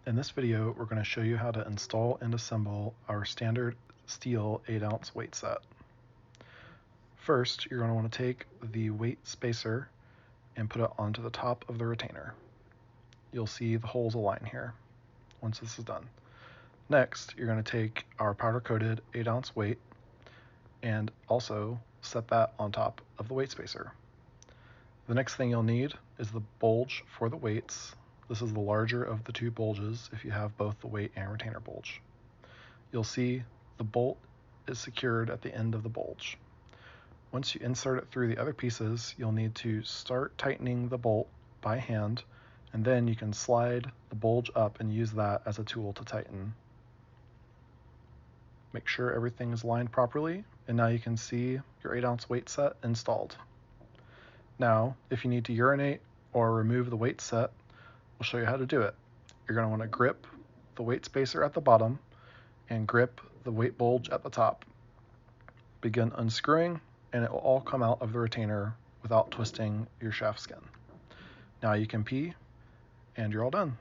In this video, we're going to show you how to install and assemble our standard steel 8-ounce weight set. First, you're going to want to take the weight spacer and put it onto the top of the retainer. You'll see the holes align here once this is done. Next, you're going to take our powder-coated 8-ounce weight and also set that on top of the weight spacer. The next thing you'll need is the bulge for the weights. This is the larger of the two bulges if you have both the weight and retainer bulge. You'll see the bolt is secured at the end of the bulge. Once you insert it through the other pieces, you'll need to start tightening the bolt by hand, and then you can slide the bulge up and use that as a tool to tighten. Make sure everything is lined properly, and now you can see your 8-ounce weight set installed. Now, if you need to urinate or remove the weight set, we'll show you how to do it. You're going to want to grip the weight spacer at the bottom and grip the weight bulge at the top. Begin unscrewing, and it will all come out of the retainer without twisting your shaft skin. Now you can pee, and you're all done.